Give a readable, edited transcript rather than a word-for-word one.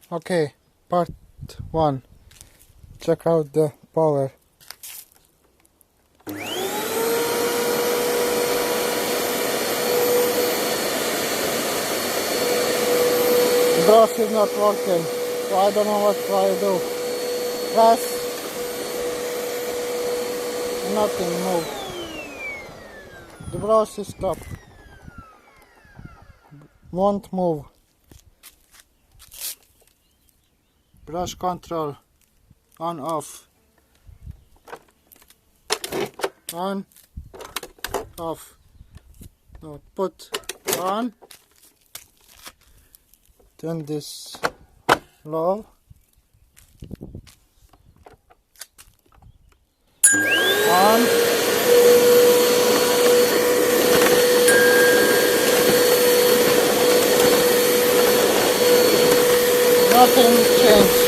Okay, part 1. Check out the power. The brush is not working, so I don't know what I do. Press, nothing move. The brush is stopped. Won't move. Brush control on off. On off. Now put on. Turn this low. On. Nothing changed.